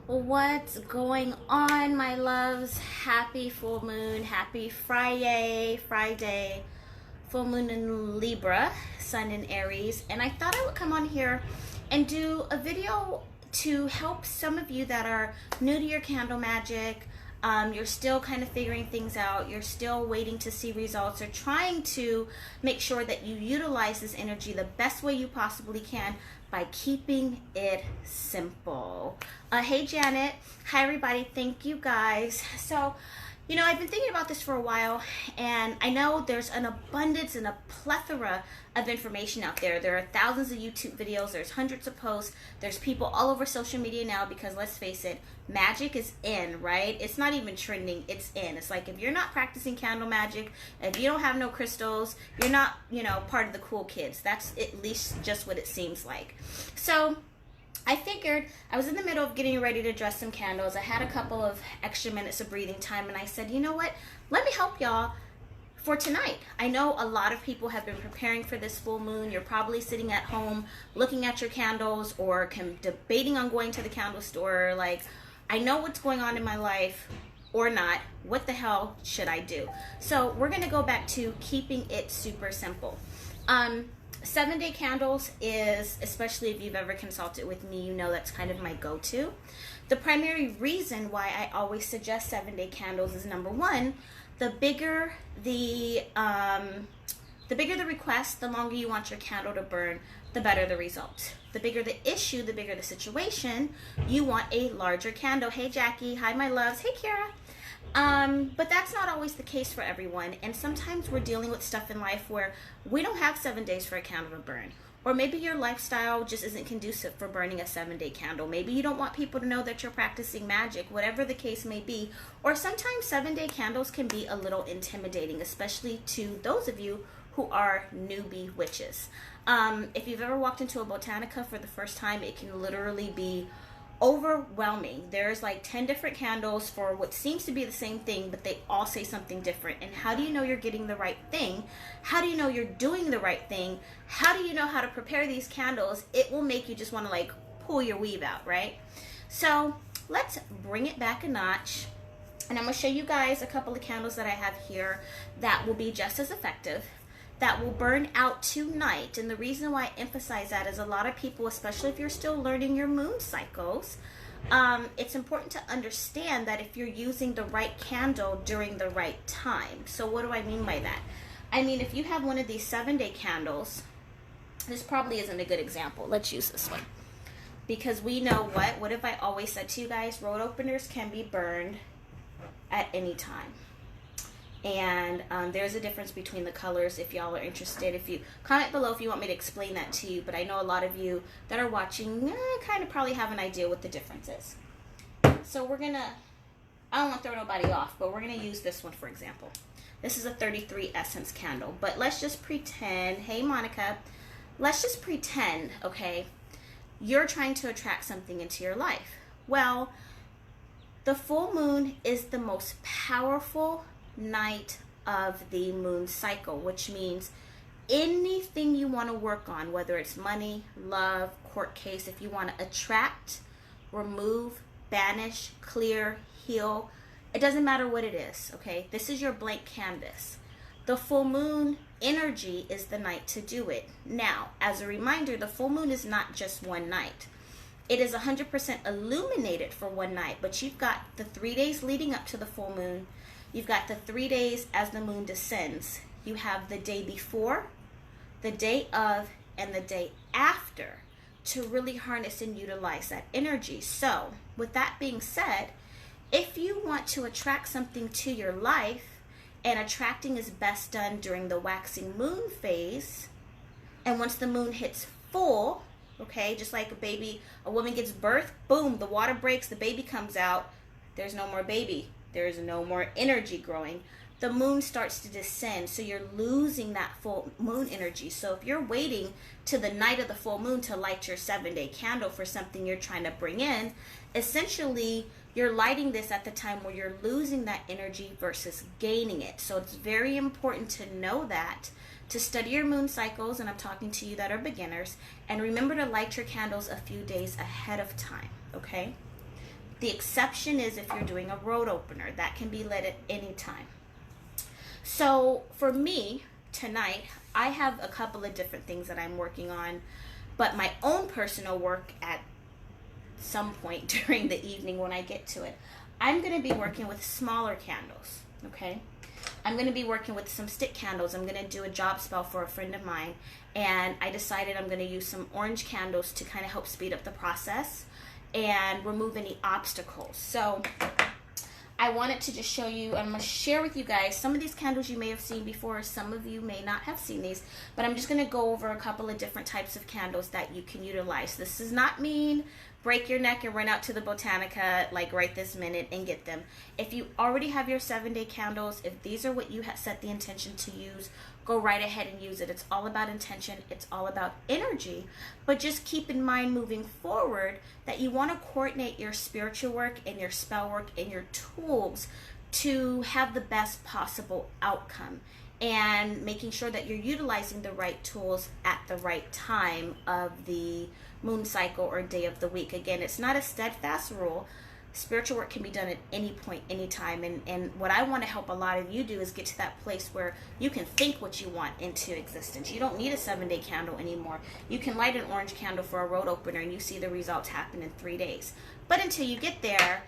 What's going on, my loves? Happy full moon, happy Friday, full moon in Libra, sun in Aries. And I thought I would come on here and do a video to help some of you that are new to your candle magic. You're still kind of figuring things out. You're still waiting to see results, or trying to make sure that you utilize this energy the best way you possibly can by keeping it simple. Hey Janet. Hi everybody. Thank you guys. So, I've been thinking about this for a while, and I know there's an abundance and a plethora of information out there. There are thousands of YouTube videos, there's hundreds of posts, there's people all over social media now, because let's face it, magic is in, right? It's not even trending, it's in. It's like, if you're not practicing candle magic, if you don't have no crystals, you're not, part of the cool kids. That's at least just what it seems like. So I figured, I was in the middle of getting ready to dress some candles. I had a couple of extra minutes of breathing time, and I said, you know what? Let me help y'all for tonight. I know a lot of people have been preparing for this full moon. You're probably sitting at home looking at your candles, or debating on going to the candle store. Like, I know what's going on in my life, or not. What the hell should I do? So we're going to go back to keeping it super simple. 7-day candles is, especially if you've ever consulted with me, you know that's kind of my go-to. The primary reason why I always suggest 7-day candles is, number one, the bigger the request, the longer you want your candle to burn, the better the result. The bigger the issue, the bigger the situation, you want a larger candle. Hey Jackie. Hi my loves. Hey Kara. But that's not always the case for everyone, and sometimes we're dealing with stuff in life where we don't have 7 days for a candle to burn, or maybe your lifestyle just isn't conducive for burning a 7-day candle. Maybe you don't want people to know that you're practicing magic, whatever the case may be. Or sometimes 7-day candles can be a little intimidating, especially to those of you who are newbie witches. If you've ever walked into a botanica for the first time, it can literally be overwhelming. There's like 10 different candles for what seems to be the same thing, but they all say something different. And how do you know you're getting the right thing? How do you know you're doing the right thing? How do you know how to prepare these candles? It will make you just want to like pull your weave out, right? So let's bring it back a notch, and I'm going to show you guys a couple of candles that I have here that will be just as effective, that will burn out tonight. And the reason why I emphasize that is, a lot of people, especially if you're still learning your moon cycles, it's important to understand that if you're using the right candle during the right time. So what do I mean by that? I mean, if you have one of these 7-day candles, this probably isn't a good example. Let's use this one, because we know what have I always said to you guys? Road openers can be burned at any time. And there's a difference between the colors. If y'all are interested, if you comment below if you want me to explain that to you. But I know a lot of you that are watching kind of probably have an idea what the difference is. So we're gonna, I don't want to throw nobody off, but we're gonna use this one for example. This is a 33 essence candle, but let's just pretend, hey Monica, let's just pretend, okay, you're trying to attract something into your life. Well, the full moon is the most powerful night of the moon cycle, which means anything you want to work on, whether it's money, love, court case, if you want to attract, remove, banish, clear, heal, it doesn't matter what it is, okay? This is your blank canvas. The full moon energy is the night to do it. Now, as a reminder, the full moon is not just one night. It is 100% illuminated for one night, but you've got the 3 days leading up to the full moon. You've got the 3 days as the moon descends. You have the day before, the day of, and the day after to really harness and utilize that energy. So, with that being said, if you want to attract something to your life, and attracting is best done during the waxing moon phase, and once the moon hits full, okay, just like a woman gives birth, boom, the water breaks, the baby comes out, there's no more baby. There's no more energy growing. The moon starts to descend, so you're losing that full moon energy. So if you're waiting to the night of the full moon to light your 7-day candle for something you're trying to bring in, essentially you're lighting this at the time where you're losing that energy versus gaining it. So it's very important to know that, to study your moon cycles, and I'm talking to you that are beginners, and remember to light your candles a few days ahead of time, okay? The exception is if you're doing a road opener. That can be lit at any time. So for me, tonight, I have a couple of different things that I'm working on, but my own personal work at some point during the evening when I get to it, I'm going to be working with smaller candles, okay? I'm going to be working with some stick candles. I'm going to do a job spell for a friend of mine, and I decided I'm going to use some orange candles to kind of help speed up the process and remove any obstacles. So I wanted to just show you, I'm going to share with you guys some of these candles you may have seen before, some of you may not have seen these, but I'm just going to go over a couple of different types of candles that you can utilize. This does not mean break your neck and run out to the Botanica like right this minute and get them. If you already have your 7-day candles, if these are what you have set the intention to use, go right ahead and use it. It's all about intention. It's all about energy. But just keep in mind moving forward that you want to coordinate your spiritual work and your spell work and your tools to have the best possible outcome, and making sure that you're utilizing the right tools at the right time of the moon cycle or day of the week. Again, it's not a steadfast rule. Spiritual work can be done at any point, any time. And what I want to help a lot of you do is get to that place where you can think what you want into existence. You don't need a 7-day candle anymore. You can light an orange candle for a road opener and you see the results happen in 3 days. But until you get there,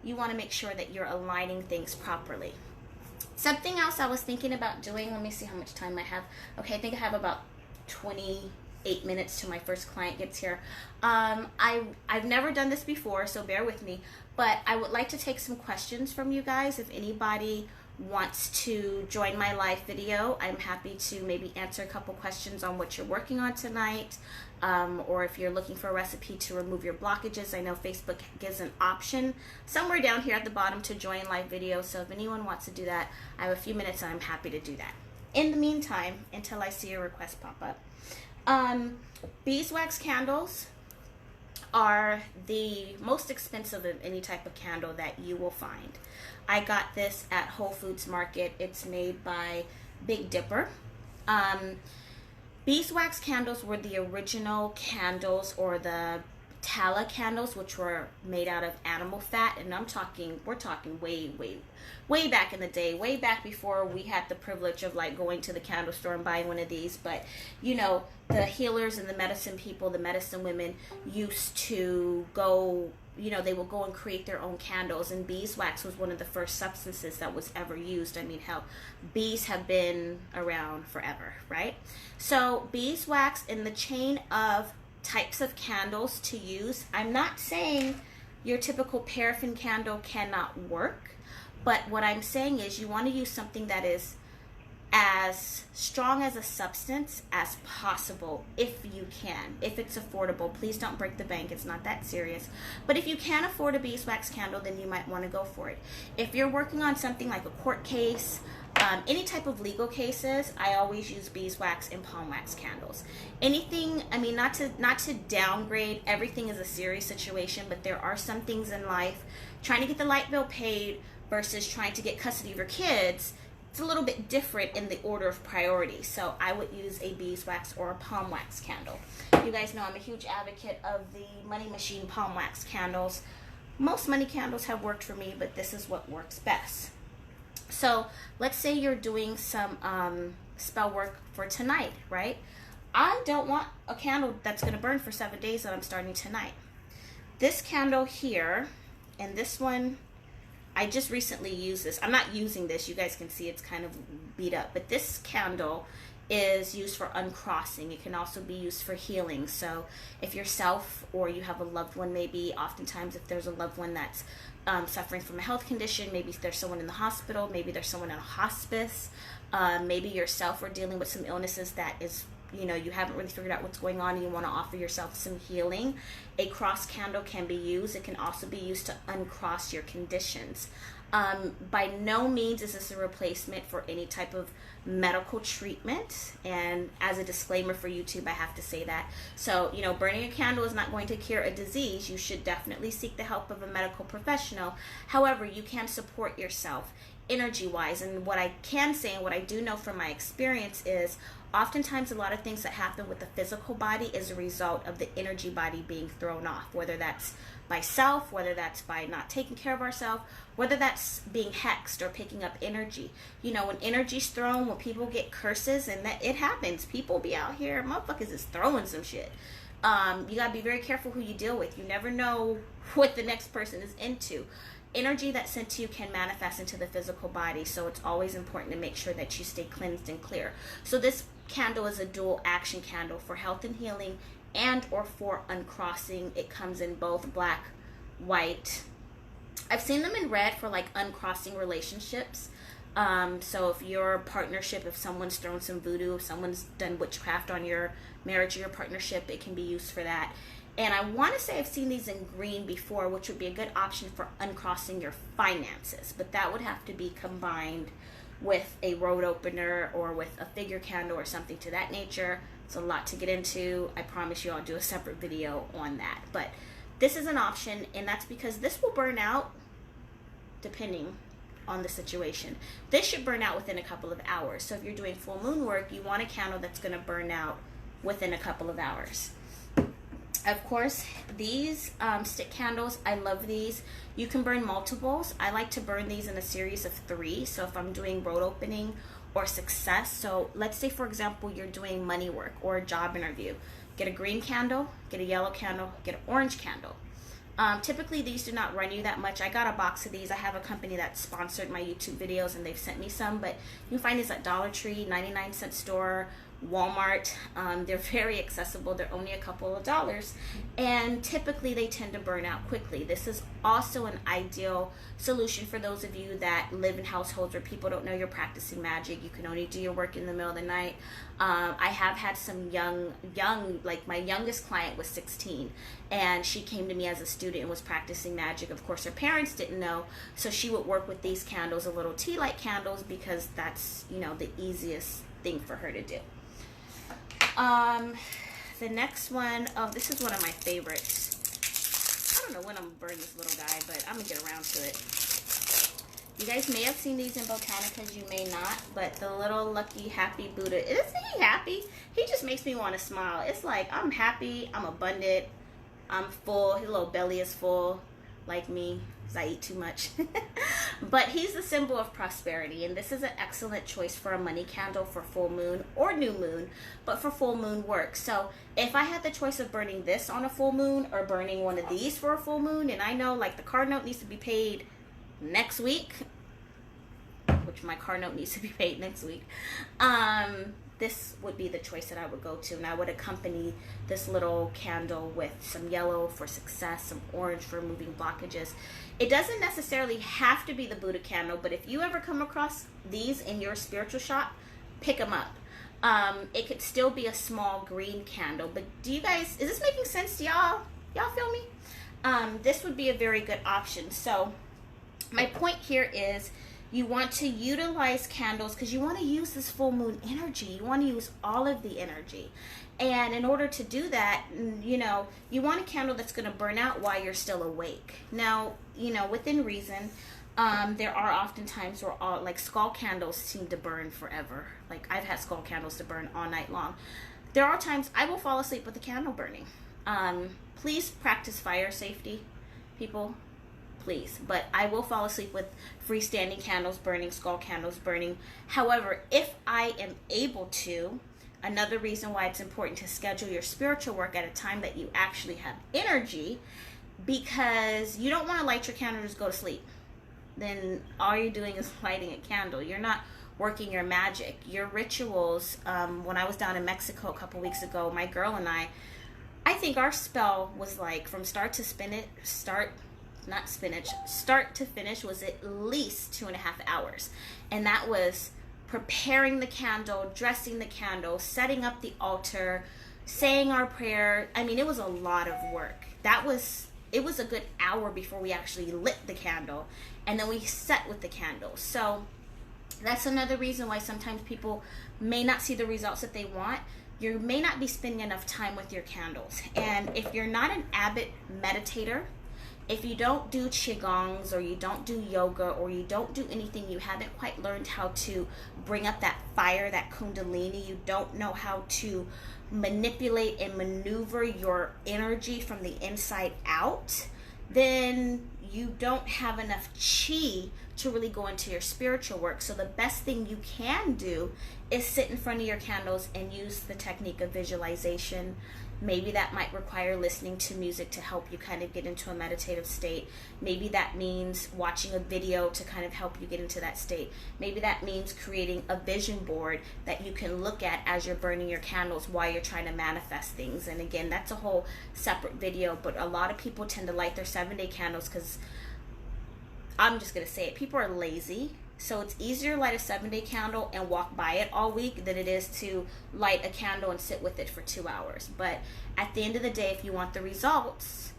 you want to make sure that you're aligning things properly. Something else I was thinking about doing, let me see how much time I have. Okay, I think I have about 28 minutes till my first client gets here. I've never done this before, so bear with me, but I would like to take some questions from you guys. If anybody wants to join my live video, I'm happy to maybe answer a couple questions on what you're working on tonight, or if you're looking for a recipe to remove your blockages. I know Facebook gives an option somewhere down here at the bottom to join live video, so if anyone wants to do that, I have a few minutes and I'm happy to do that. In the meantime, until I see a request pop up, beeswax candles are the most expensive of any type of candle that you will find. I got this at Whole Foods Market. It's made by Big Dipper. Beeswax candles were the original candles, or the tallow candles, which were made out of animal fat, and we're talking way back in the day, way back before we had the privilege of like going to the candle store and buying one of these. But you know, the healers and the medicine people, the medicine women used to go, you know, they will go and create their own candles, and beeswax was one of the first substances that was ever used. I mean, hell, bees have been around forever, right? So beeswax in the chain of types of candles to use, I'm not saying your typical paraffin candle cannot work, but what I'm saying is you want to use something that is as strong as a substance as possible if you can. If it's affordable, please don't break the bank. It's not that serious. But if you can afford a beeswax candle, then you might want to go for it. If you're working on something like a court case, any type of legal cases, I always use beeswax and palm wax candles. Anything, I mean, not to downgrade, everything is a serious situation, but there are some things in life, trying to get the light bill paid versus trying to get custody of your kids, it's a little bit different in the order of priority. So I would use a beeswax or a palm wax candle. You guys know I'm a huge advocate of the Money Machine palm wax candles. Most money candles have worked for me, but this is what works best. So let's say you're doing some spell work for tonight, right? I don't want a candle that's going to burn for 7 days that I'm starting tonight. This candle here, and this one, I just recently used this. I'm not using this. You guys can see it's kind of beat up. But this candle is used for uncrossing. It can also be used for healing. So if yourself or you have a loved one, maybe oftentimes if there's a loved one that's suffering from a health condition, maybe there's someone in the hospital, maybe there's someone in a hospice, maybe yourself are dealing with some illnesses that is, you know, you haven't really figured out what's going on and you want to offer yourself some healing, a cross candle can be used. It can also be used to uncross your conditions. By no means is this a replacement for any type of medical treatment, and as a disclaimer for YouTube, I have to say that. So, you know, burning a candle is not going to cure a disease. You should definitely seek the help of a medical professional. However, you can support yourself energy-wise, and what I can say and what I do know from my experience is oftentimes a lot of things that happen with the physical body is a result of the energy body being thrown off, whether that's by self, whether that's by not taking care of ourselves, whether that's being hexed or picking up energy. You know, when energy's thrown, when people get curses, and that it happens, people be out here, motherfuckers is throwing some shit. You gotta be very careful who you deal with. You never know what the next person is into. Energy that's sent to you can manifest into the physical body, so it's always important to make sure that you stay cleansed and clear. So this candle is a dual action candle for health and healing and or for uncrossing. It comes in both black, white. I've seen them in red for like uncrossing relationships. So if your partnership, if someone's thrown some voodoo, if someone's done witchcraft on your marriage or your partnership, it can be used for that. And I want to say I've seen these in green before, which would be a good option for uncrossing your finances. But that would have to be combined with a road opener or with a figure candle or something to that nature. It's a lot to get into. I promise you I'll do a separate video on that. But this is an option, and that's because this will burn out depending on the situation. This should burn out within a couple of hours. So if you're doing full moon work, you want a candle that's going to burn out within a couple of hours. Of course, these stick candles, I love these. You can burn multiples. I like to burn these in a series of 3. So if I'm doing road opening or success, so let's say, for example, you're doing money work or a job interview. Get a green candle, get a yellow candle, get an orange candle. Typically, these do not run you that much. I got a box of these. I have a company that sponsored my YouTube videos, and they've sent me some. But you can find these at Dollar Tree, 99-cent store, Walmart. They're very accessible. They're only a couple of dollars, and typically they tend to burn out quickly. This is also an ideal solution for those of you that live in households where people don't know you're practicing magic. You can only do your work in the middle of the night. I have had some young, like my youngest client was 16, and she came to me as a student and was practicing magic. Of course, her parents didn't know, so she would work with these candles, a little tea light candles, because that's, you know, the easiest thing for her to do. The next one, oh, this is one of my favorites. I don't know when I'm gonna burn this little guy, but I'm gonna get around to it. You guys may have seen these in Botanicas, you may not, but the little lucky happy Buddha, isn't he happy? He just makes me want to smile. It's like, I'm happy, I'm abundant, I'm full, his little belly is full, like me, because I eat too much. But he's the symbol of prosperity, and this is an excellent choice for a money candle for full moon or new moon, but for full moon work. So if I had the choice of burning this on a full moon or burning one of these for a full moon, and I know like the car note needs to be paid next week, which my car note needs to be paid next week, this would be the choice that I would go to, and I would accompany this little candle with some yellow for success, some orange for removing blockages. It doesn't necessarily have to be the Buddha candle, but if you ever come across these in your spiritual shop, pick them up. It could still be a small green candle, but do you guys, is this making sense to y'all? Y'all feel me? This would be a very good option. So my point here is, you want to utilize candles because you want to use this full moon energy. You want to use all of the energy. And in order to do that, you know, you want a candle that's going to burn out while you're still awake. Now, you know, within reason, there are often times where all, like, skull candles seem to burn forever. Like, I've had skull candles to burn all night long. There are times I will fall asleep with the candle burning. Please practice fire safety, people. Please, but I will fall asleep with freestanding candles burning, skull candles burning. However, if I am able to, another reason why it's important to schedule your spiritual work at a time that you actually have energy, because you don't want to light your candle and just go to sleep. Then all you're doing is lighting a candle. You're not working your magic. Your rituals, when I was down in Mexico a couple weeks ago, my girl and I think our spell was like from start to finish was at least 2.5 hours. And that was preparing the candle, dressing the candle, setting up the altar, saying our prayer. I mean, it was a lot of work. It was a good hour before we actually lit the candle, and then we set with the candle. So that's another reason why sometimes people may not see the results that they want. You may not be spending enough time with your candles. And if you're not an avid meditator, if you don't do qigongs, or you don't do yoga, or you don't do anything, you haven't quite learned how to bring up that fire, that kundalini, you don't know how to manipulate and maneuver your energy from the inside out, then you don't have enough chi to really go into your spiritual work. So the best thing you can do is sit in front of your candles and use the technique of visualization. Maybe that might require listening to music to help you kind of get into a meditative state. Maybe that means watching a video to kind of help you get into that state. Maybe that means creating a vision board that you can look at as you're burning your candles while you're trying to manifest things. And again, that's a whole separate video, but a lot of people tend to light their 7-day candles because, I'm just going to say it, people are lazy. So it's easier to light a 7-day candle and walk by it all week than it is to light a candle and sit with it for 2 hours. But at the end of the day, if you want the results,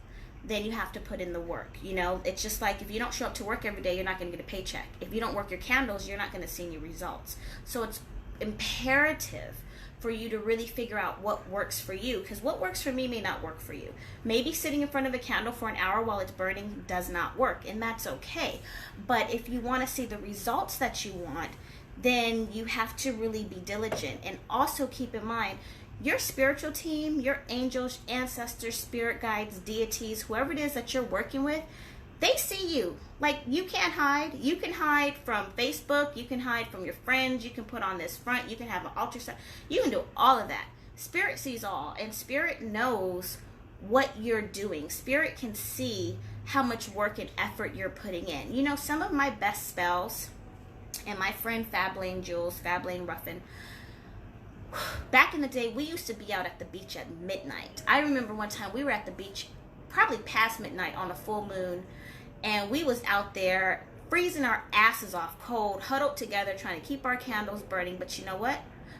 then you have to put in the work. You know, it's just like if you don't show up to work every day, you're not going to get a paycheck. If you don't work your candles, you're not going to see any results. So it's imperative for you to really figure out what works for you, because what works for me may not work for you. Maybe sitting in front of a candle for an hour while it's burning does not work, and that's okay. But if you want to see the results that you want, then you have to really be diligent. And also keep in mind, your spiritual team, your angels, ancestors, spirit guides, deities, whoever it is that you're working with, they see you. Like, you can't hide. You can hide from Facebook. You can hide from your friends. You can put on this front. You can have an altar set. You can do all of that. Spirit sees all, and Spirit knows what you're doing. Spirit can see how much work and effort you're putting in. You know, some of my best spells, and my friend Fablane Jules, Fablane Ruffin, back in the day, we used to be out at the beach at midnight. I remember one time we were at the beach probably past midnight on a full moon, and we was out there freezing our asses off cold, huddled together trying to keep our candles burning. But you know what?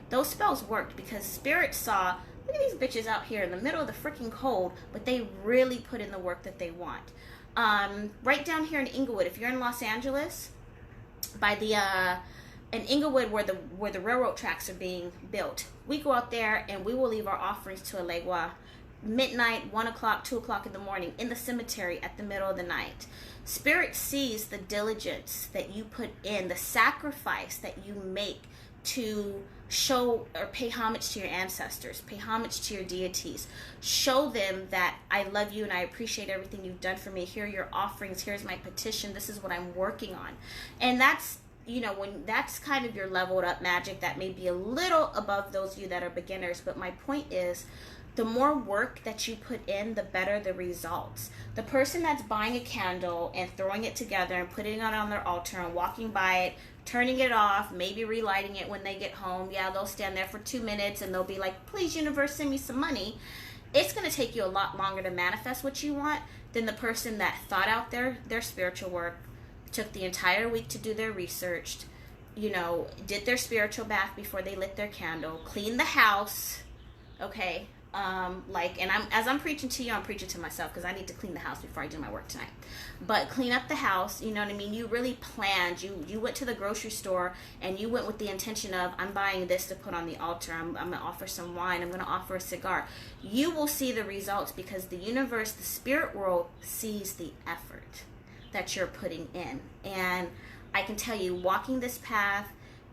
Those spells worked because Spirit saw, look at these bitches out here in the middle of the freaking cold, but they really put in the work that they want. Right down here in Inglewood, if you're in Los Angeles, by the in Inglewood where the railroad tracks are being built, we go out there and we will leave our offerings to Alegua midnight, 1 o'clock, 2 o'clock in the morning, in the cemetery at the middle of the night. Spirit sees the diligence that you put in, the sacrifice that you make to show or pay homage to your ancestors, pay homage to your deities, show them that I love you and I appreciate everything you've done for me. Here are your offerings. Here's my petition. This is what I'm working on. And that's, you know, when that's kind of your leveled up magic, that may be a little above those of you that are beginners. But my point is, the more work that you put in, the better the results. The person that's buying a candle and throwing it together and putting it on their altar and walking by it, turning it off, maybe relighting it when they get home, yeah, they'll stand there for 2 minutes and they'll be like, please, universe, send me some money. It's going to take you a lot longer to manifest what you want than the person that thought out their spiritual work, took the entire week to do their research, you know, did their spiritual bath before they lit their candle, cleaned the house, okay? And as I'm preaching to you, I'm preaching to myself because I need to clean the house before I do my work tonight. But clean up the house, you know what I mean? You really planned. You went to the grocery store and you went with the intention of, I'm buying this to put on the altar. I'm going to offer some wine. I'm going to offer a cigar. You will see the results because the universe, the spirit world, sees the effort that you're putting in. And I can tell you, walking this path,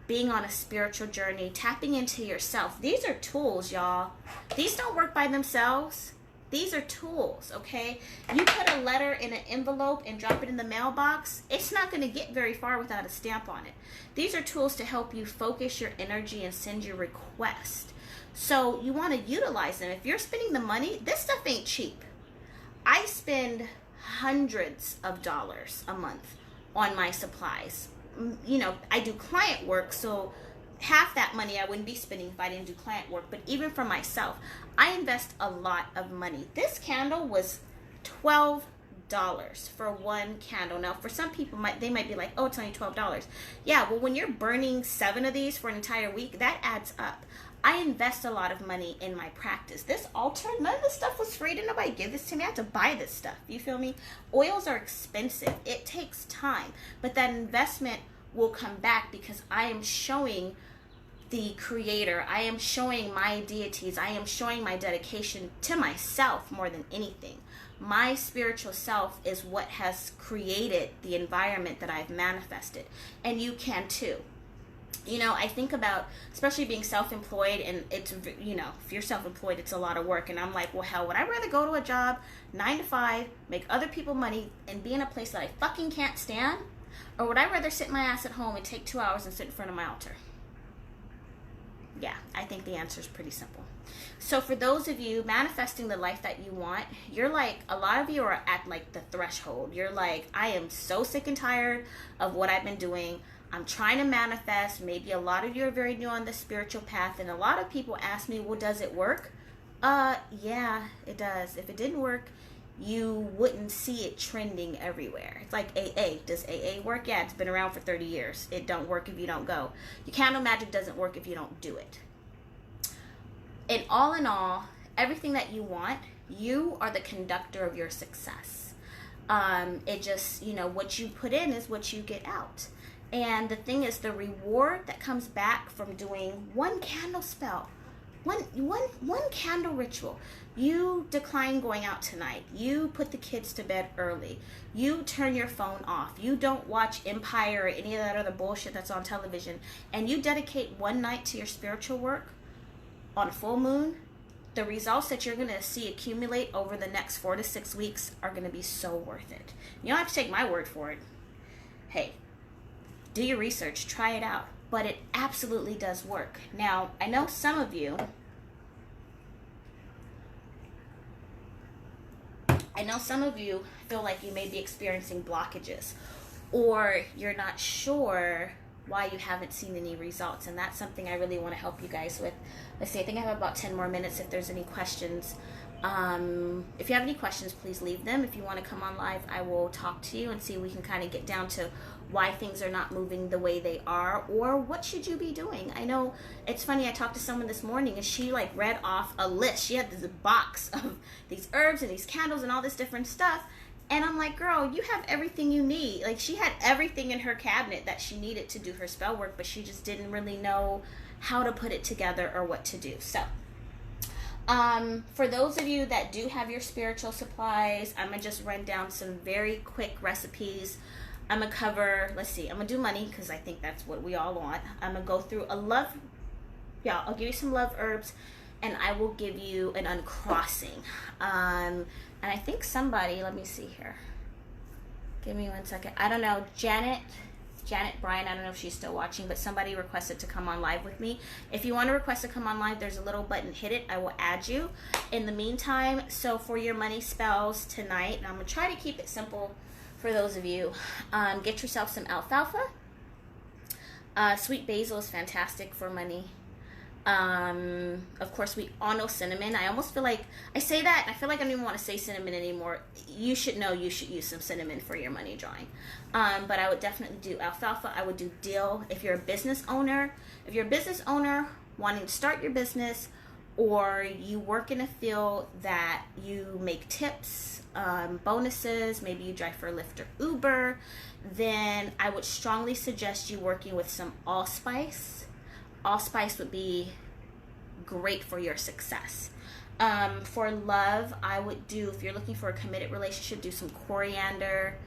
being on a spiritual journey, tapping into yourself. These are tools, y'all. These don't work by themselves. These are tools, okay? You put a letter in an envelope and drop it in the mailbox, it's not going to get very far without a stamp on it. These are tools to help you focus your energy and send your request. So you want to utilize them. If you're spending the money, this stuff ain't cheap. I spend hundreds of dollars a month on my supplies. You know, I do client work, so half that money I wouldn't be spending if I didn't do client work. But even for myself, I invest a lot of money. This candle was $12 for one candle. Now, for some people, they might be like, oh, it's only $12. Yeah, well, when you're burning 7 of these for an entire week, that adds up. I invest a lot of money in my practice. This altar, none of this stuff was free. Didn't nobody give this to me. I had to buy this stuff. You feel me? Oils are expensive. It takes time. But that investment will come back because I am showing the creator. I am showing my deities. I am showing my dedication to myself more than anything. My spiritual self is what has created the environment that I've manifested. And you can too. I think about, especially being self-employed, and it's, if you're self-employed, it's a lot of work. And I'm like, well, hell, would I rather go to a job 9 to 5, make other people money, and be in a place that I fucking can't stand? Or would I rather sit my ass at home and take 2 hours and sit in front of my altar? Yeah, I think the answer is pretty simple. So for those of you manifesting the life that you want, you're like, a lot of you are at like the threshold. You're like, I am so sick and tired of what I've been doing. I'm trying to manifest. Maybe a lot of you are very new on the spiritual path, and a lot of people ask me, well, does it work? Yeah, it does. If it didn't work, you wouldn't see it trending everywhere. It's like AA. Does AA work? Yeah, it's been around for 30 years. It don't work if you don't go. Your candle magic doesn't work if you don't do it. In all, everything that you want, you are the conductor of your success. It just, what you put in is what you get out. And the thing is, the reward that comes back from doing one candle spell, one candle ritual. You decline going out tonight. You put the kids to bed early. You turn your phone off. You don't watch Empire or any of that other bullshit that's on television. And you dedicate one night to your spiritual work on a full moon. The results that you're going to see accumulate over the next 4 to 6 weeks are going to be so worth it. You don't have to take my word for it. Hey, do your research. Try it out. But it absolutely does work. Now, I know some of you feel like you may be experiencing blockages, or you're not sure why you haven't seen any results, and that's something I really want to help you guys with. Let's see, I think I have about 10 more minutes if there's any questions. If you have any questions, please leave them. If you want to come on live, I will talk to you and see if we can kind of get down to why things are not moving the way they are, or what should you be doing. I know it's funny, I talked to someone this morning and she like read off a list. She had this box of these herbs and these candles and all this different stuff, and I'm like, girl, you have everything you need. Like, she had everything in her cabinet that she needed to do her spell work, but she just didn't really know how to put it together or what to do. So for those of you that do have your spiritual supplies, I'm gonna just run down some very quick recipes. I'm gonna cover, let's see, I'm gonna do money because I think that's what we all want. I'm gonna go through I'll give you some love herbs, and I will give you an uncrossing. And I think somebody, let me see here. Give me 1 second. I don't know, Janet Bryan, I don't know if she's still watching, but somebody requested to come on live with me. If you want to request to come on live, there's a little button, hit it, I will add you. In the meantime, so for your money spells tonight, and I'm going to try to keep it simple for those of you, get yourself some alfalfa. Sweet basil is fantastic for money. Of course, we all know cinnamon. I almost feel like I say that, and I feel like I don't even want to say cinnamon anymore. You should know you should use some cinnamon for your money drawing. But I would definitely do alfalfa. I would do dill. If you're a business owner wanting to start your business, or you work in a field that you make tips, bonuses, maybe you drive for Lyft or Uber, then I would strongly suggest you working with some allspice. Allspice would be great for your success. For love, I would do, if you're looking for a committed relationship, do some coriander,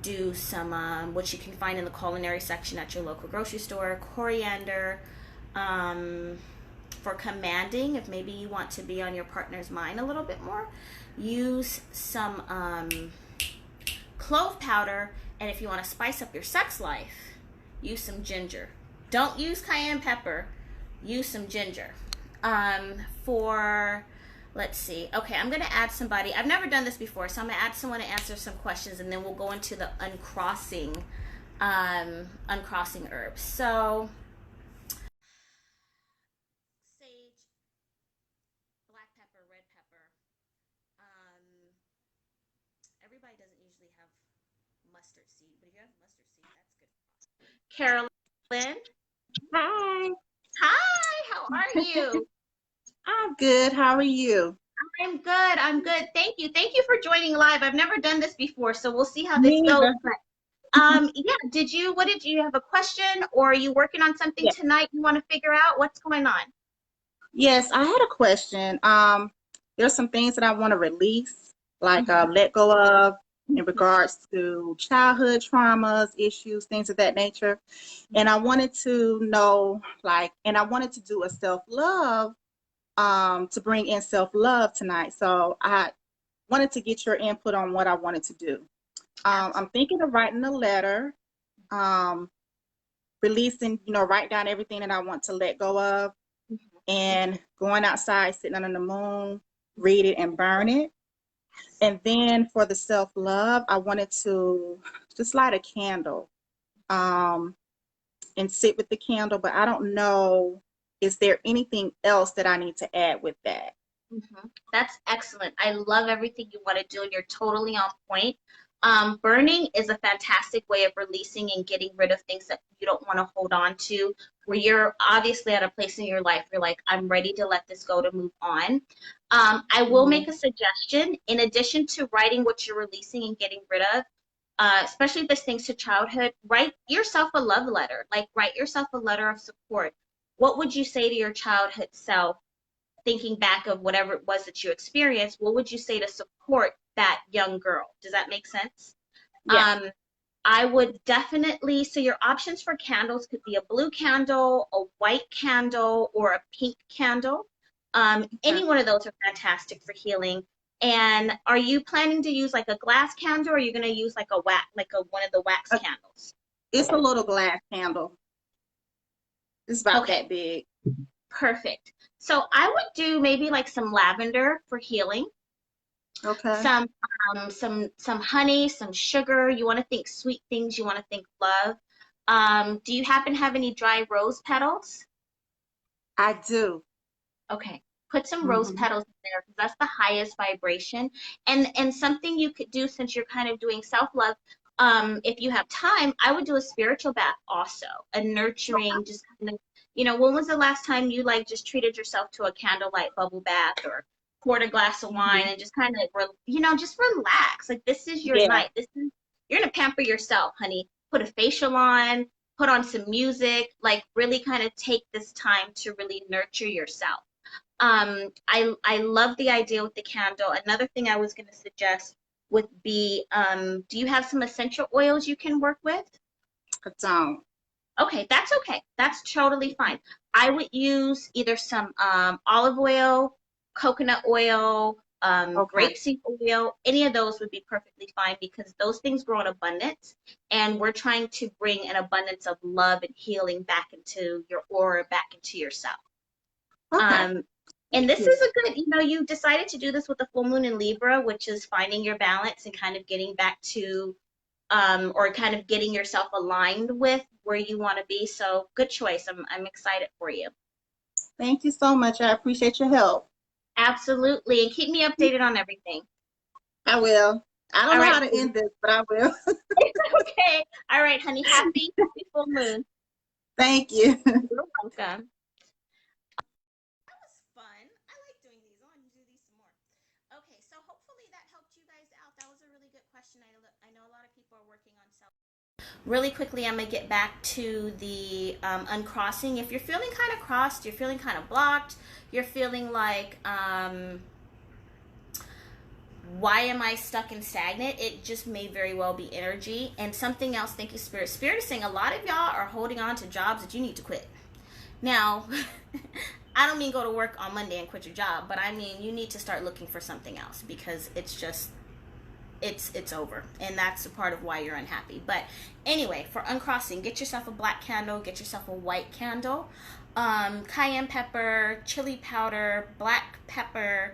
do some, which you can find in the culinary section at your local grocery store, coriander. For commanding, if maybe you want to be on your partner's mind a little bit more, use some clove powder, and if you want to spice up your sex life, use some ginger. Don't use cayenne pepper, use some ginger. Let's see, okay, I'm going to add somebody. I've never done this before, so I'm going to add someone to answer some questions, and then we'll go into the uncrossing herbs. So, sage, black pepper, red pepper. Everybody doesn't usually have mustard seed, but if you have mustard seed, that's good. Carolyn? Hi. Hi, how are you? I'm good. How are you? I'm good. I'm good. Thank you. Thank you for joining live. I've never done this before, so we'll see how this Me goes. either. But yeah, what did you have a question, or are you working on something Yeah. tonight you want to figure out? What's going on? Yes, I had a question. There's some things that I want to release, like Mhm. let go of. in regards to childhood traumas, issues, things of that nature. And I wanted to know, like, and I wanted to do a self-love, to bring in self-love tonight. So I wanted to get your input on what I wanted to do. I'm thinking of writing a letter, um, releasing, write down everything that I want to let go of, and going outside, sitting under the moon, read it and burn it. And then for the self-love, I wanted to just light a candle, and sit with the candle, but I don't know, is there anything else that I need to add with that? That's excellent. I love everything you want to do, and you're totally on point. Burning is a fantastic way of releasing and getting rid of things that you don't want to hold on to, where you're obviously at a place in your life, you're like, I'm ready to let this go, to move on. I will make a suggestion. In addition to writing what you're releasing and getting rid of, especially this things to childhood, write yourself a love letter. Like, write yourself a letter of support. What would you say to your childhood self, thinking back of whatever it was that you experienced? What would you say to support that young girl? Does that make sense? Yeah. I would definitely, so your options for candles could be a blue candle, a white candle, or a pink candle. Any one of those are fantastic for healing. And are you planning to use like a glass candle, or are you going to use like a wax, like one of the wax candles? It's a little glass candle. It's about that big. Perfect. So I would do maybe like some lavender for healing. Okay. Some honey, some sugar. You want to think sweet things. You want to think love. Do you happen to have any dry rose petals? I do. Okay. Put some rose petals in there, because that's the highest vibration. And something you could do, since you're kind of doing self-love, if you have time, I would do a spiritual bath also, a nurturing, just kind of, when was the last time you like just treated yourself to a candlelight bubble bath, or poured a glass of wine and just kind of, just relax. Like, this is your night. You're going to pamper yourself, honey. Put a facial on, put on some music, like really kind of take this time to really nurture yourself. I love the idea with the candle. Another thing I was going to suggest would be, do you have some essential oils you can work with? I don't. Okay, that's okay. That's totally fine. I would use either some olive oil, coconut oil, grapeseed oil. Any of those would be perfectly fine, because those things grow in abundance, and we're trying to bring an abundance of love and healing back into your aura, back into yourself. And this is a good, you decided to do this with the full moon in Libra, which is finding your balance and kind of getting back to, or kind of getting yourself aligned with where you want to be. So good choice. I'm excited for you. Thank you so much. I appreciate your help. Absolutely. And keep me updated on everything. I will. I don't know how to end this, but I will. Okay. All right, honey. Happy full moon. Thank you. You're welcome. I know a lot of people are working on self. Really quickly, I'm going to get back to the uncrossing. If you're feeling kind of crossed, you're feeling kind of blocked, you're feeling like, why am I stuck and stagnant? It just may very well be energy. And something else, thank you, Spirit. Spirit is saying a lot of y'all are holding on to jobs that you need to quit. Now, I don't mean go to work on Monday and quit your job, but I mean you need to start looking for something else, because it's just, it's over, and that's a part of why you're unhappy. But anyway, for uncrossing, get yourself a black candle, get yourself a white candle, cayenne pepper, chili powder, black pepper,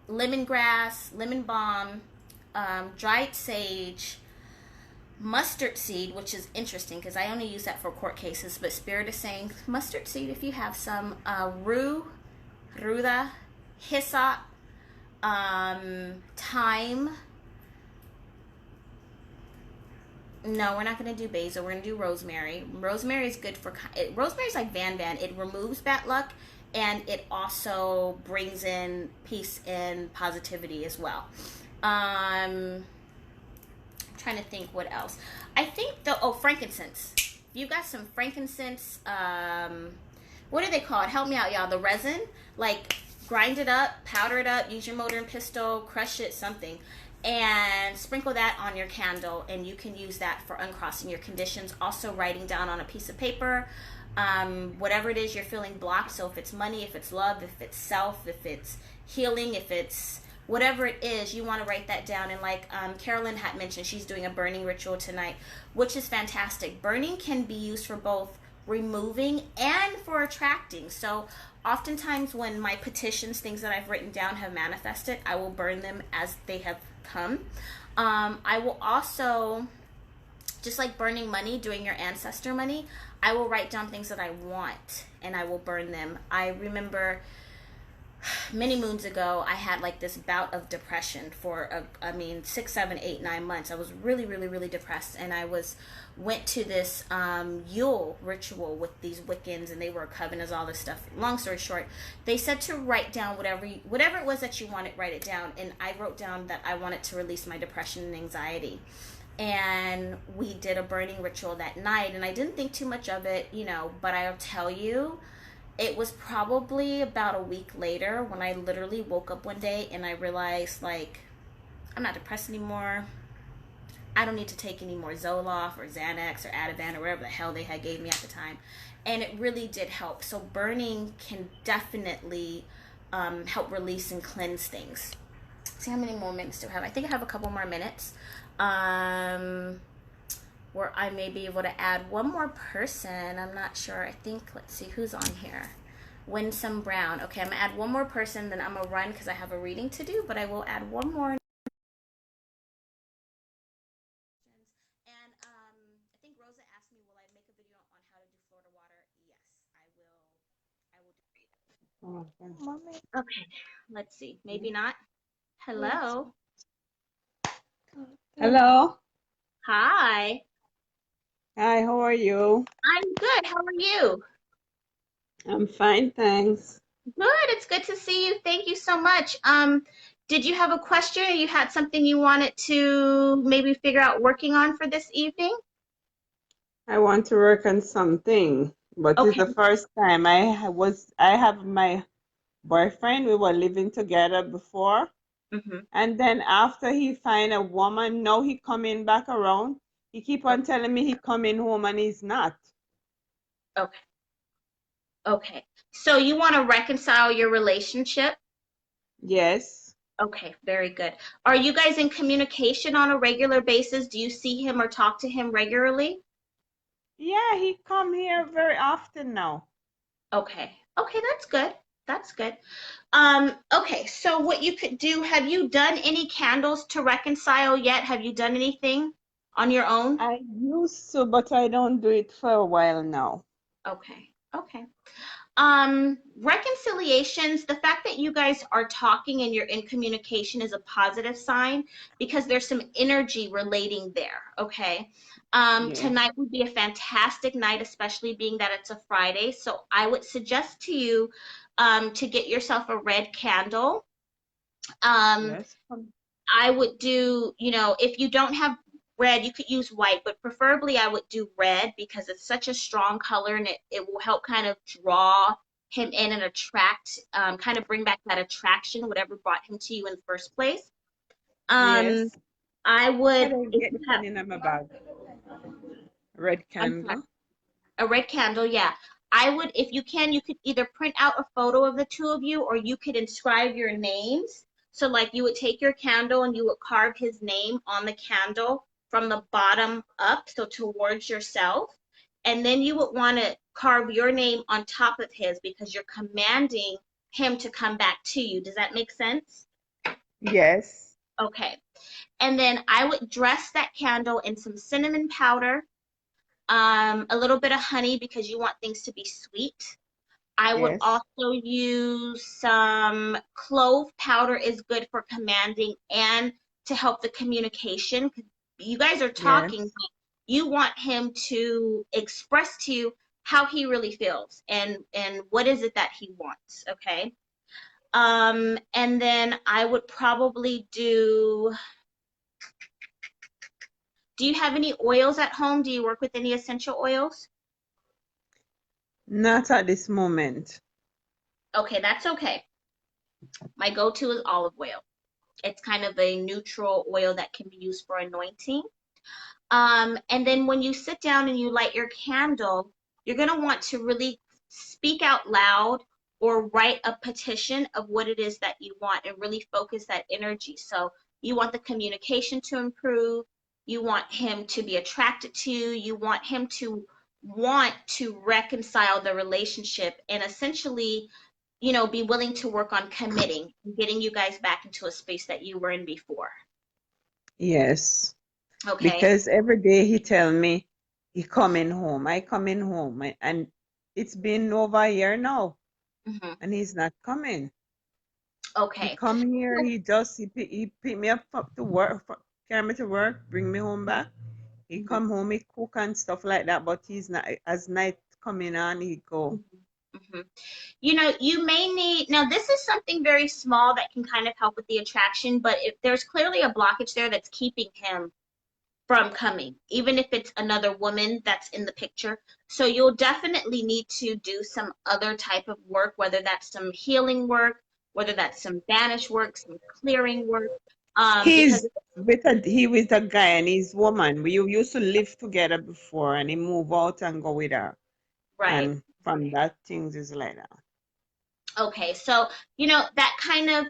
lemongrass, lemon balm, dried sage, mustard seed, which is interesting because I only use that for court cases, but Spirit is saying mustard seed if you have some, rue, ruda, hyssop, thyme. No, we're not going to do basil. We're going to do rosemary. Rosemary is good for, rosemary's like Van. It removes bad luck, and it also brings in peace and positivity as well. I'm trying to think what else. I think frankincense. You got some frankincense, what do they call it? Help me out, y'all. The resin, like grind it up, powder it up, use your mortar and pestle, crush it, something. and sprinkle that on your candle, and you can use that for uncrossing your conditions. Also writing down on a piece of paper whatever it is you're feeling blocked. So if it's money, if it's love, if it's self, if it's healing, if it's whatever it is, you want to write that down. And like Carolyn had mentioned, she's doing a burning ritual tonight, which is fantastic. Burning can be used for both removing and for attracting. So oftentimes when my petitions, things that I've written down, have manifested, I will burn them as they have come. I will also, just like burning money, doing your ancestor money, I will write down things that I want and I will burn them. I remember many moons ago, I had like this bout of depression for 6, 7, 8, 9 months. I was really, really, really depressed, and I went to this Yule ritual with these Wiccans, and they were covenants, all this stuff. Long story short, they said to write down whatever it was that you wanted, write it down, and I wrote down that I wanted to release my depression and anxiety. And we did a burning ritual that night, and I didn't think too much of it, but I'll tell you, it was probably about a week later when I literally woke up one day and I realized, like, I'm not depressed anymore. I don't need to take any more Zoloft or Xanax or Ativan or whatever the hell they had gave me at the time. And it really did help. So burning can definitely help release and cleanse things. See how many more minutes do I have? I think I have a couple more minutes. Where I may be able to add one more person. I'm not sure. I think, let's see, who's on here? Winsome Brown. Okay, I'm going to add one more person, then I'm going to run because I have a reading to do, but I will add one more. And I think Rosa asked me, will I make a video on how to do Florida water? Yes, I will. I will do it. Okay, let's see. Maybe not. Hello. Hello. Hi. Hi, how are you? I'm good. How are you? I'm fine, thanks. Good. It's good to see you. Thank you so much. Did you have a question, or you had something you wanted to maybe figure out working on for this evening? I want to work on something, but it's Okay. the first time I have my boyfriend. We were living together before, Mm-hmm. and then after he find a woman, now he coming back around. He keep on telling me he coming home and he's not. Okay. Okay. So you want to reconcile your relationship? Yes. Okay, very good. Are you guys in communication on a regular basis? Do you see him or talk to him regularly? Yeah, he come here very often now. Okay. Okay, that's good. That's good. Okay, so what you could do, have you done any candles to reconcile yet? Have you done anything on your own? I used to, but I don't do it for a while now. Okay. Okay. Reconciliations, the fact that you guys are talking and you're in communication is a positive sign because there's some energy relating there. Okay. Yes. Tonight would be a fantastic night, especially being that it's a Friday. So I would suggest to you to get yourself a red candle. Yes. I would do, if you don't have red, you could use white, but preferably I would do red because it's such a strong color, and it will help kind of draw him in and attract, kind of bring back that attraction, whatever brought him to you in the first place. Um, Yes. I I would, don't if get you have, one in my bag. Red I'm sorry, candle. a red candle, yeah. I would, if you can, you could either print out a photo of the two of you, or you could inscribe your names. So like you would take your candle and you would carve his name on the candle from the bottom up, so towards yourself. And then you would want to carve your name on top of his because you're commanding him to come back to you. Does that make sense? Yes. Okay. And then I would dress that candle in some cinnamon powder, a little bit of honey because you want things to be sweet. I would Yes. also use some clove powder is good for commanding and to help the communication. You guys are talking, Yes. but you want him to express to you how he really feels and what is it that he wants, okay? And then I would probably do you have any oils at home? Do you work with any essential oils? Not at this moment. Okay, that's okay. My go-to is olive oil. It's kind of a neutral oil that can be used for anointing. And then when you sit down and you light your candle, you're going to want to really speak out loud or write a petition of what it is that you want and really focus that energy. So you want the communication to improve. You want him to be attracted to you. You want him to want to reconcile the relationship and essentially, be willing to work on committing and getting you guys back into a space that you were in before. Yes. Okay. Because every day he tell me he coming home. I coming home. And it's been over a year now. Mm-hmm. And he's not coming. Okay. He come here, he pick me up to work, carry me to work, bring me home back. He Mm-hmm. come home, he cook and stuff like that, but he's not, as night coming on, he go. Mm-hmm. You may need, now this is something very small that can kind of help with the attraction, but if there's clearly a blockage there that's keeping him from coming, even if it's another woman that's in the picture. So you'll definitely need to do some other type of work, whether that's some healing work, whether that's some banish work, some clearing work. He's because he with a guy and his woman. We used to live together before, and he move out and go with her. right. And from that, things is like that. Okay, so that kind of,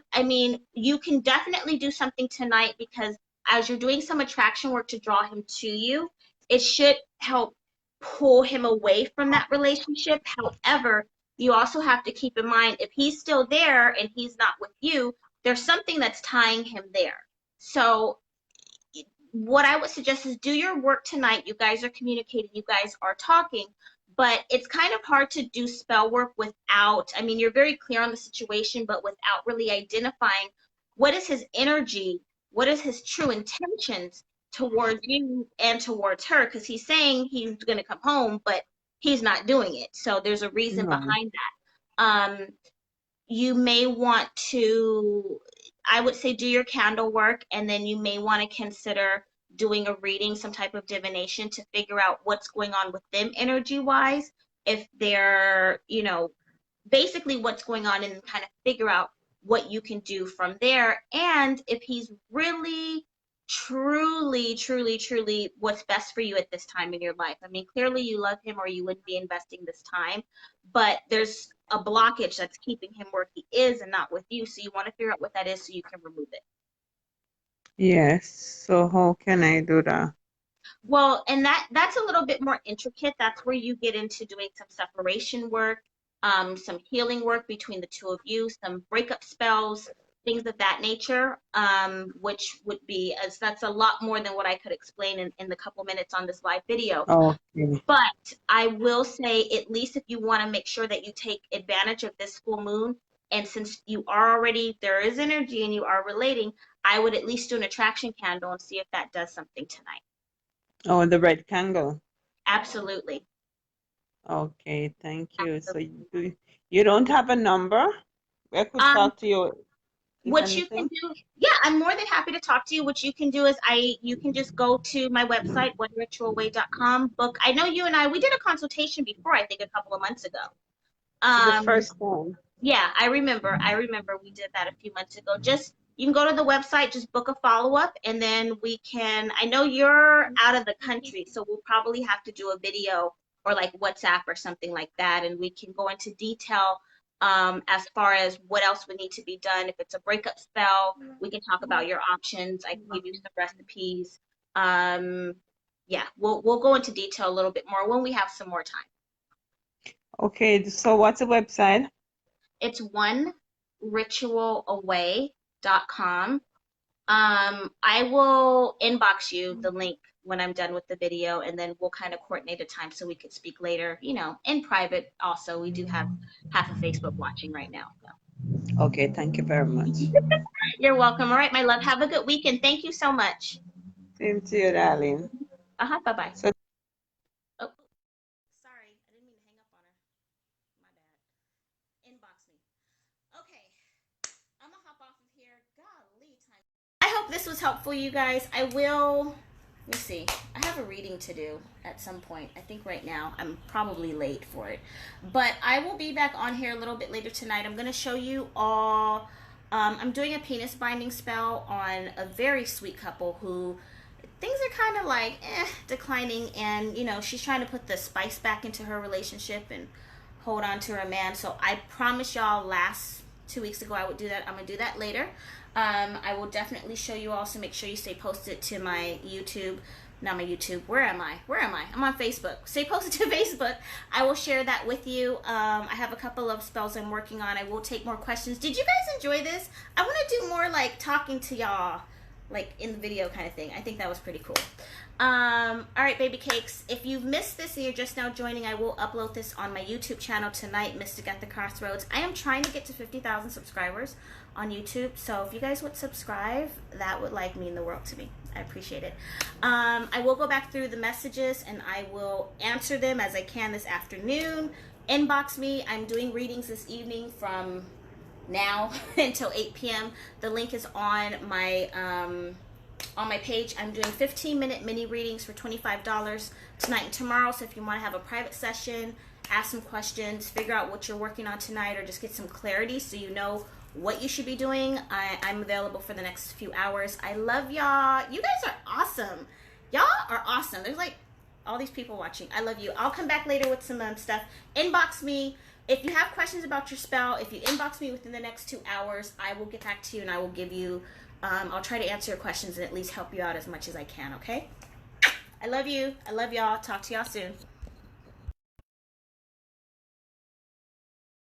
you can definitely do something tonight because as you're doing some attraction work to draw him to you, it should help pull him away from that relationship. However, you also have to keep in mind if he's still there and he's not with you, there's something that's tying him there. So what I would suggest is do your work tonight. You guys are communicating, you guys are talking, but it's kind of hard to do spell work without, you're very clear on the situation, but without really identifying what is his energy, what is his true intentions towards you and towards her, because he's saying he's going to come home, but he's not doing it. So there's a reason No. behind that. You may want to, I would say, do your candle work, and then you may want to consider doing a reading, some type of divination to figure out what's going on with them energy wise, if they're, basically what's going on, and kind of figure out what you can do from there. And if he's really, truly, truly, truly what's best for you at this time in your life. Clearly you love him or you wouldn't be investing this time, but there's a blockage that's keeping him where he is and not with you. So you want to figure out what that is so you can remove it. Yes. So how can I do that? Well, and that's a little bit more intricate. That's where you get into doing some separation work, some healing work between the two of you, some breakup spells, things of that nature, which would be, as that's a lot more than what I could explain in the couple minutes on this live video. Okay. But I will say, at least if you want to make sure that you take advantage of this full moon, and since you are already, there is energy and you are relating, I would at least do an attraction candle and see if that does something tonight. Oh, the red candle. Absolutely. Okay, thank you. So you don't have a number? I could talk to you if What you can anything. do, yeah, I'm more than happy to talk to you. What you can do is you can just go to my website, oneritualway.com, book. I know you and we did a consultation before, I think a couple of months ago. The first time. Yeah, I remember. We did that a few months ago. You can go to the website, just book a follow-up, and then I know you're out of the country, so we'll probably have to do a video or like WhatsApp or something like that, and we can go into detail as far as what else would need to be done. If it's a breakup spell, we can talk about your options. I can give you some recipes. Yeah, we'll go into detail a little bit more when we have some more time. Okay, so what's the website? It's oneritualaway.com. I will inbox you the link when I'm done with the video, and then we'll kind of coordinate a time so we could speak later, in private. Also, we do have half of Facebook watching right now. So. Okay, thank you very much. You're welcome. All right, my love. Have a good weekend. Thank you so much. Same to you, darling. Bye-bye. So Oh, sorry. I didn't mean to hang up on her. My bad. Inbox me. Okay. I'm going to hop off of here. Golly, time. I hope this was helpful, you guys. Let me see. I have a reading to do at some point. I think right now I'm probably late for it. But I will be back on here a little bit later tonight. I'm going to show you all I'm doing a penis binding spell on a very sweet couple who things are kind of like declining, and she's trying to put the spice back into her relationship and hold on to her man. So I promised y'all last 2 weeks ago I would do that. I'm gonna do that later. I will definitely show you all, so make sure you stay posted to my YouTube. Not my YouTube. Where am I? I'm on Facebook. Stay posted to Facebook. I will share that with you. I have a couple of spells I'm working on. I will take more questions. Did you guys enjoy this? I want to do more like talking to y'all, like in the video kind of thing. I think that was pretty cool. All right, baby cakes. If you've missed this and you're just now joining, I will upload this on my YouTube channel tonight, Mystic at the Crossroads. I am trying to get to 50,000 subscribers on YouTube, so if you guys would subscribe, that would like mean the world to me. I appreciate it. I will go back through the messages and I will answer them as I can this afternoon. Inbox me. I'm doing readings this evening from now until 8 p.m. The link is on my page. I'm doing 15-minute mini readings for $25 tonight and tomorrow. So if you want to have a private session, ask some questions, figure out what you're working on tonight, or just get some clarity so you know what you should be doing, I'm available for the next few hours. I love y'all. You guys are awesome. Y'all are awesome. There's like all these people watching. I love you. I'll come back later with some stuff. Inbox me. If you have questions about your spell, if you inbox me within the next 2 hours, I will get back to you and I will give you, I'll try to answer your questions and at least help you out as much as I can, okay? I love you. I love y'all. Talk to y'all soon.